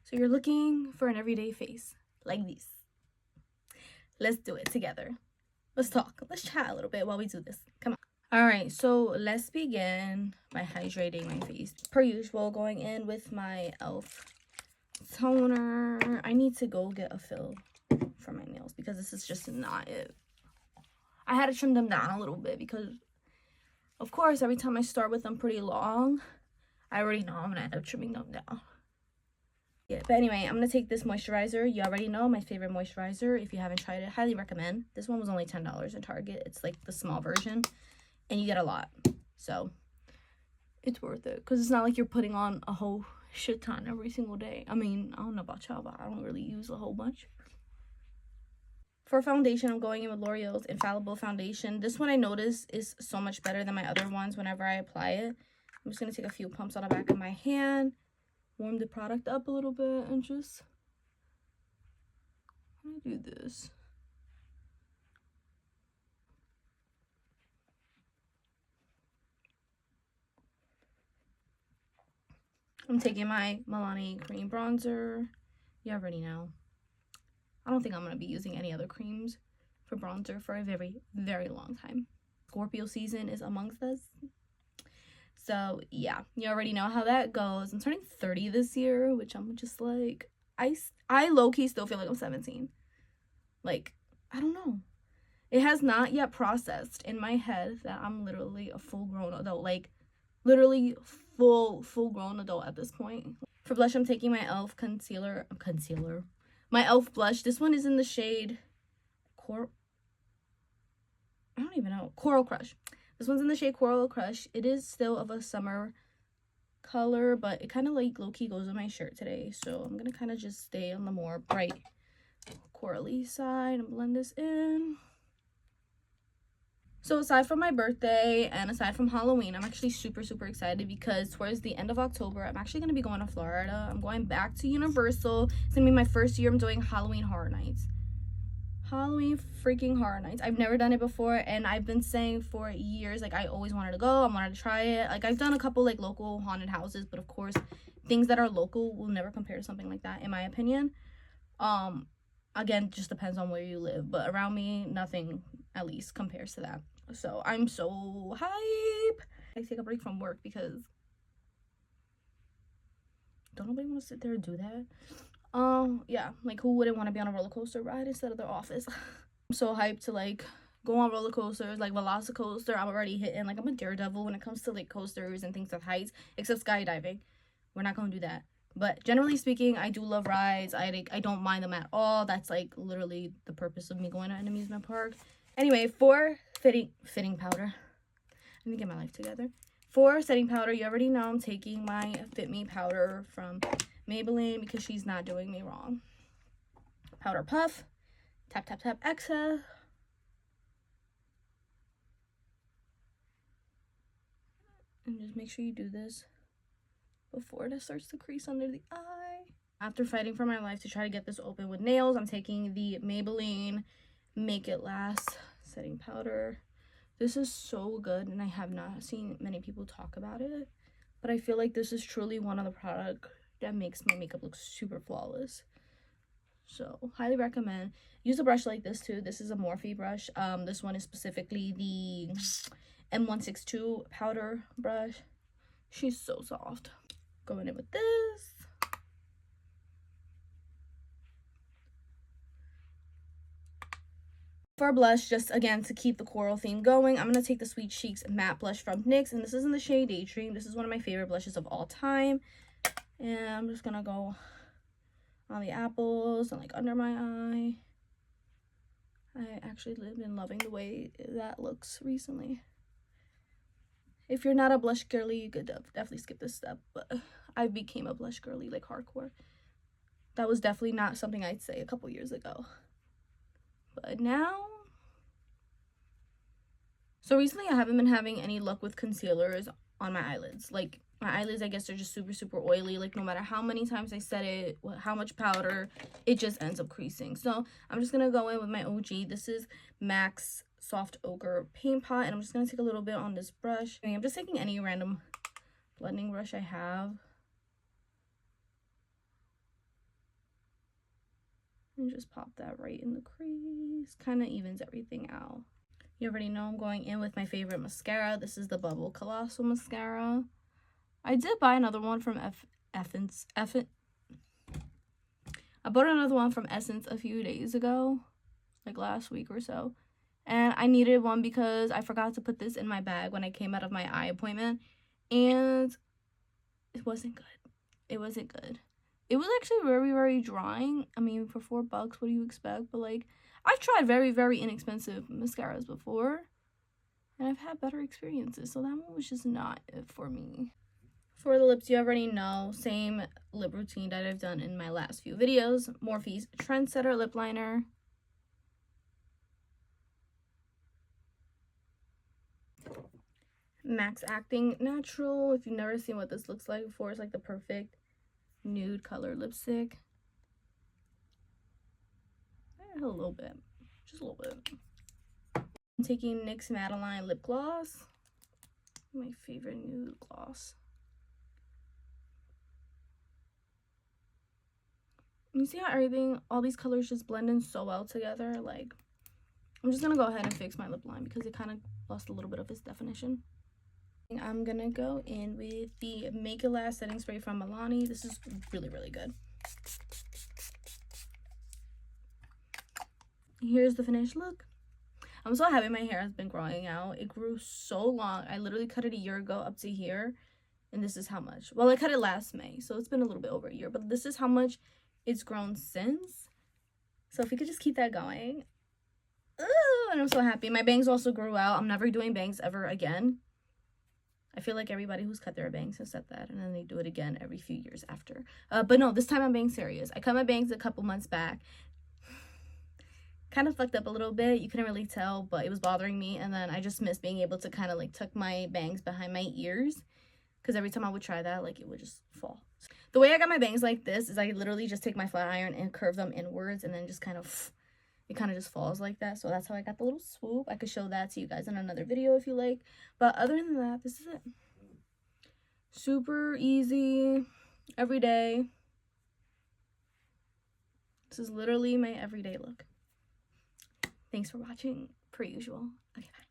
So you're looking for an everyday face like this. Let's do it together. Let's talk. Let's chat a little bit while we do this. Come on. All right, so let's begin by hydrating my face. Per usual, going in with my e.l.f. toner. I need to go get a fill for my nails because this is just not it. I had to trim them down a little bit because, of course, every time I start with them pretty long, I already know I'm gonna end up trimming them down. Yeah, but anyway, I'm gonna take this moisturizer. You already know my favorite moisturizer. If you haven't tried it, highly recommend. This one was only $10 in Target. It's like the small version, and you get a lot, so it's worth it because it's not like you're putting on a whole shit ton every single day. I mean, I don't know about y'all, but I don't really use a whole bunch. For foundation, I'm going in with L'Oreal's Infallible Foundation. This one I noticed is so much better than my other ones whenever I apply it. I'm just going to take a few pumps on the back of my hand, warm the product up a little bit, and just do this. I'm taking my Milani cream bronzer. You already know. I don't think I'm going to be using any other creams for bronzer for a very, very long time. Scorpio season is amongst us. So, yeah, you already know how that goes. I'm turning 30 this year, which I'm just like, I low-key still feel like I'm 17. Like, I don't know. It has not yet processed in my head that I'm literally a full-grown adult. Like, literally full-grown adult at this point. For blush, I'm taking my e.l.f. concealer. My e.l.f. blush. This one is in the shade I don't even know. Coral Crush. This one's in the shade Coral Crush. It is still of a summer color, but it kind of like low-key goes with my shirt today. So I'm going to kind of just stay on the more bright corally side and blend this in. So aside from my birthday and aside from Halloween, I'm actually super excited because towards the end of October, I'm actually going to be going to Florida. I'm going back to Universal. It's going to be my first year I'm doing Halloween Horror Nights. Halloween freaking Horror Nights. I've never done it before, and I've been saying for years, like, I always wanted to go. I wanted to try it. Like, I've done a couple, like, local haunted houses, but of course, things that are local will never compare to something like that, in my opinion. Again, just depends on where you live, but around me, nothing, at least, compares to that. So, I'm so hype. I take a break from work because don't nobody want to sit there and do that. Yeah, like, who wouldn't want to be on a roller coaster ride instead of their office? I'm so hyped to, like, go on roller coasters, like Velocicoaster. I'm already hitting, like, I'm a daredevil when it comes to, like, coasters and things with heights, except skydiving. We're not gonna do that. But generally speaking, I do love rides. I don't mind them at all. That's, like, literally the purpose of me going to an amusement park. Anyway, for fitting powder, let me get my life together. For setting powder, you already know I'm taking my Fit Me powder from Maybelline because she's not doing me wrong. Powder puff, tap exhale. And just make sure you do this before it starts to crease under the eye. After fighting for my life to try to get this open with nails, I'm taking the Maybelline Make It Last setting powder. This is so good, and I have not seen many people talk about it, but I feel like this is truly one of the products that makes my makeup look super flawless. So highly recommend. Use a brush like this too. This is a Morphe brush. This one is specifically the M162 powder brush. She's so soft. Going in with this. For blush, just again to keep the coral theme going, I'm going to take the Sweet Cheeks matte blush from NYX, and this is in the shade Daydream. This is one of my favorite blushes of all time. And I'm just going to go on the apples and like under my eye. I actually have been loving the way that looks recently. If you're not a blush girly, you could definitely skip this step, but I became a blush girly like hardcore. That was definitely not something I'd say a couple years ago. But now, so recently I haven't been having any luck with concealers on my eyelids. Like, my eyelids, I guess, are just super oily. Like, no matter how many times I set it, how much powder, it just ends up creasing. So I'm just gonna go in with my OG. This is MAC's Soft Ochre Paint Pot, and I'm just gonna take a little bit on this brush. I'm just taking any random blending brush I have. And just pop that right in the crease. Kind of evens everything out. You already know I'm going in with my favorite mascara. This is the Bubble Colossal Mascara. I did buy another one from Essence. I bought another one from Essence a few days ago, like last week or so. And I needed one because I forgot to put this in my bag when I came out of my eye appointment. And it wasn't good. It wasn't good. It was actually very, very drying. I mean, for $4, what do you expect? But, like, I've tried very, very inexpensive mascaras before. And I've had better experiences. So that one was just not it for me. For the lips, you already know. Same lip routine that I've done in my last few videos. Morphe's Trendsetter Lip Liner. Max Acting Natural. If you've never seen what this looks like before, it's like the perfect nude color lipstick. A little bit, just a little bit. I'm taking NYX Madeline lip gloss, my favorite nude gloss. You see how everything, all these colors just blend in so well together? Like, I'm just gonna go ahead and fix my lip line because it kind of lost a little bit of its definition. I'm gonna go in with the Make It Last setting spray from Milani. This is really, really good. Here's the finished look. I'm so happy my hair has been growing out. It grew so long. I literally cut it a year ago up to here, and this is how much. Well, I cut it last May, so it's been a little bit over a year, but this is how much it's grown since. So if we could just keep that going. Ooh, and I'm so happy. My bangs also grew out. I'm never doing bangs ever again. I feel like everybody who's cut their bangs has said that, and then they do it again every few years after. But no, this time I'm being serious. I cut my bangs a couple months back. Kind of fucked up a little bit. You couldn't really tell, but it was bothering me. And then I just missed being able to kind of like tuck my bangs behind my ears, because every time I would try that, like, it would just fall. The way I got my bangs like this is I literally just take my flat iron and curve them inwards, and then just kind of, it kind of just falls like that. So that's how I got the little swoop. I could show that to you guys in another video if you like. But other than that, this is it. Super easy, every day. This is literally my everyday look. Thanks for watching, per usual. Okay, bye.